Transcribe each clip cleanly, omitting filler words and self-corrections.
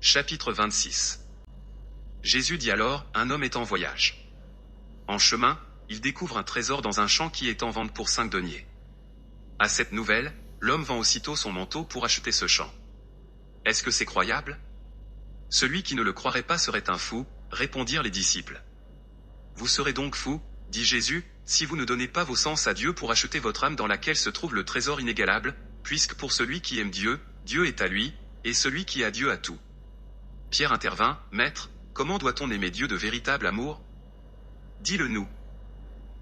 Chapitre 26. Jésus dit alors, un homme est en voyage. En chemin, il découvre un trésor dans un champ qui est en vente pour 5 deniers. À cette nouvelle, l'homme vend aussitôt son manteau pour acheter ce champ. Est-ce que c'est croyable? Celui qui ne le croirait pas serait un fou, répondirent les disciples. Vous serez donc fous, dit Jésus, si vous ne donnez pas vos sens à Dieu pour acheter votre âme dans laquelle se trouve le trésor inégalable, puisque pour celui qui aime Dieu, Dieu est à lui, et celui qui a Dieu a tout. Pierre intervint, Maître, comment doit-on aimer Dieu de véritable amour? Dis-le-nous.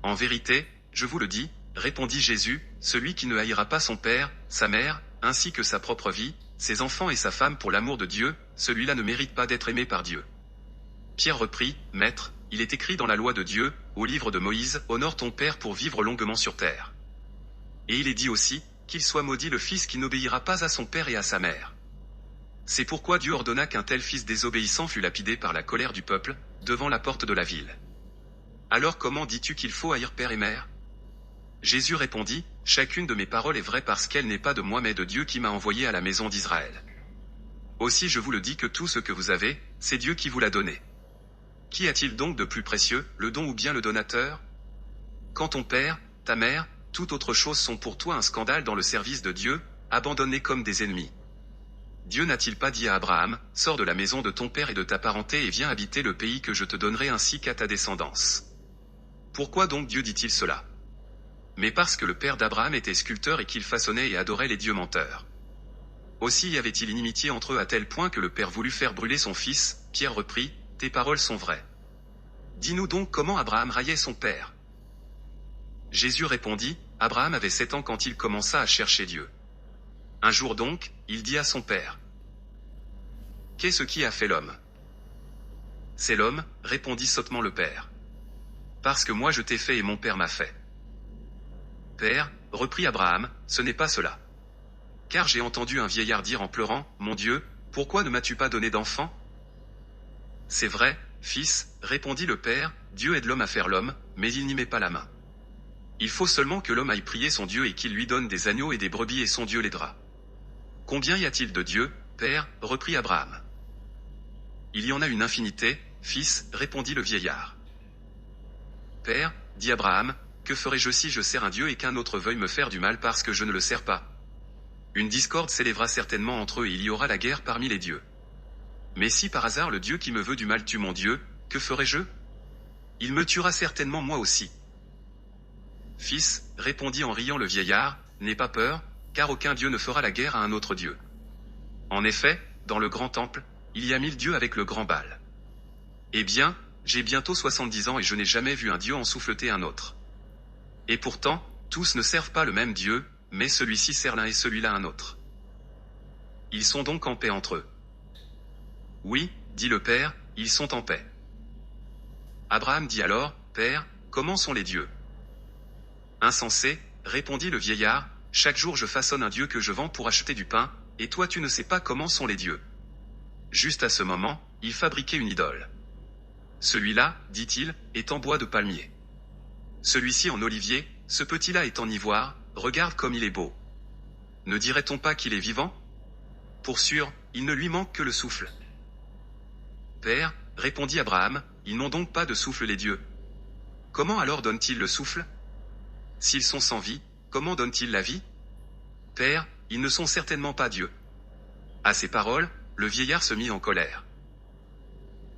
En vérité, je vous le dis, répondit Jésus, celui qui ne haïra pas son père, sa mère, ainsi que sa propre vie, ses enfants et sa femme pour l'amour de Dieu, celui-là ne mérite pas d'être aimé par Dieu. Pierre reprit, Maître, il est écrit dans la loi de Dieu, au livre de Moïse, honore ton père pour vivre longuement sur terre. Et il est dit aussi, qu'il soit maudit le fils qui n'obéira pas à son père et à sa mère. C'est pourquoi Dieu ordonna qu'un tel fils désobéissant fût lapidé par la colère du peuple, devant la porte de la ville. Alors comment dis-tu qu'il faut haïr père et mère? Jésus répondit, chacune de mes paroles est vraie parce qu'elle n'est pas de moi mais de Dieu qui m'a envoyé à la maison d'Israël. Aussi je vous le dis que tout ce que vous avez, c'est Dieu qui vous l'a donné. Qu'y a-t-il donc de plus précieux, le don ou bien le donateur? Quand ton père, ta mère, toute autre chose sont pour toi un scandale dans le service de Dieu, abandonnés comme des ennemis. Dieu n'a-t-il pas dit à Abraham, sors de la maison de ton père et de ta parenté et viens habiter le pays que je te donnerai ainsi qu'à ta descendance? Pourquoi donc Dieu dit-il cela? Mais parce que le père d'Abraham était sculpteur et qu'il façonnait et adorait les dieux menteurs. Aussi y avait-il inimitié entre eux à tel point que le père voulut faire brûler son fils. Pierre reprit, tes paroles sont vraies. Dis-nous donc comment Abraham raillait son père. Jésus répondit, Abraham avait 7 ans quand il commença à chercher Dieu. Un jour donc, il dit à son père. Qu'est-ce qui a fait l'homme? C'est l'homme, répondit sottement le père. Parce que moi je t'ai fait et mon père m'a fait. Père, reprit Abraham, ce n'est pas cela. Car j'ai entendu un vieillard dire en pleurant, mon Dieu, pourquoi ne m'as-tu pas donné d'enfant? C'est vrai, fils, répondit le père, Dieu aide l'homme à faire l'homme, mais il n'y met pas la main. Il faut seulement que l'homme aille prier son Dieu et qu'il lui donne des agneaux et des brebis et son Dieu l'aidera. Combien y a-t-il de dieux, père, reprit Abraham. Il y en a une infinité, fils, répondit le vieillard. Père, dit Abraham, que ferai-je si je sers un Dieu et qu'un autre veuille me faire du mal parce que je ne le sers pas? Une discorde s'élèvera certainement entre eux et il y aura la guerre parmi les dieux. Mais si par hasard le Dieu qui me veut du mal tue mon Dieu, que ferai-je? Il me tuera certainement moi aussi. Fils, répondit en riant le vieillard, n'aie pas peur, car aucun Dieu ne fera la guerre à un autre Dieu. En effet, dans le grand temple, il y a 1000 dieux avec le grand Baal. Eh bien, j'ai bientôt 70 ans et je n'ai jamais vu un Dieu en souffleter un autre. Et pourtant, tous ne servent pas le même Dieu, mais celui-ci sert l'un et celui-là un autre. Ils sont donc en paix entre eux. Oui, dit le père, ils sont en paix. Abraham dit alors, Père, comment sont les dieux? Insensé, répondit le vieillard, chaque jour je façonne un dieu que je vends pour acheter du pain, et toi tu ne sais pas comment sont les dieux. Juste à ce moment, il fabriquait une idole. Celui-là, dit-il, est en bois de palmier. Celui-ci en olivier, ce petit-là est en ivoire, regarde comme il est beau. Ne dirait-on pas qu'il est vivant? Pour sûr, il ne lui manque que le souffle. Père, répondit Abraham, ils n'ont donc pas de souffle les dieux. Comment alors donnent-ils le souffle? S'ils sont sans vie, comment donnent-ils la vie? Père, ils ne sont certainement pas Dieu. À ces paroles, le vieillard se mit en colère.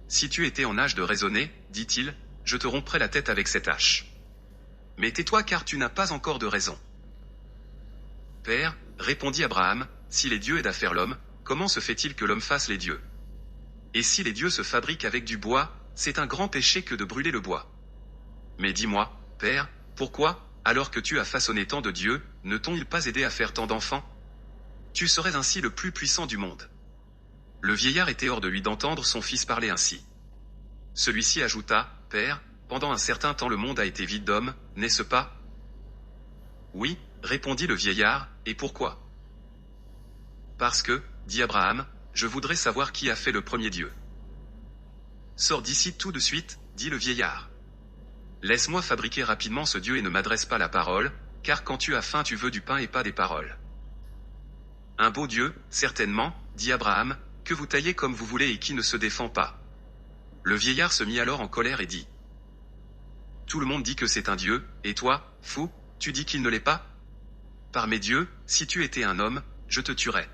Si tu étais en âge de raisonner, dit-il, je te romprais la tête avec cette hache. Mais tais-toi car tu n'as pas encore de raison. Père, répondit Abraham, si les dieux aident à faire l'homme, comment se fait-il que l'homme fasse les dieux? Et si les dieux se fabriquent avec du bois, c'est un grand péché que de brûler le bois. Mais dis-moi, Père, pourquoi, alors que tu as façonné tant de dieux, ne t'ont-ils pas aidé à faire tant d'enfants? Tu serais ainsi le plus puissant du monde. Le vieillard était hors de lui d'entendre son fils parler ainsi. Celui-ci ajouta, Père, pendant un certain temps le monde a été vide d'hommes, n'est-ce pas? Oui, répondit le vieillard, et pourquoi? Parce que, dit Abraham, je voudrais savoir qui a fait le premier Dieu. Sors d'ici tout de suite, dit le vieillard. Laisse-moi fabriquer rapidement ce Dieu et ne m'adresse pas la parole, car quand tu as faim tu veux du pain et pas des paroles. Un beau Dieu, certainement, dit Abraham, que vous taillez comme vous voulez et qui ne se défend pas. Le vieillard se mit alors en colère et dit. Tout le monde dit que c'est un dieu, et toi, fou, tu dis qu'il ne l'est pas? Par mes dieux, si tu étais un homme, je te tuerais.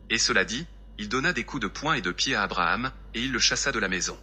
Et cela dit, il donna des coups de poing et de pied à Abraham, et il le chassa de la maison.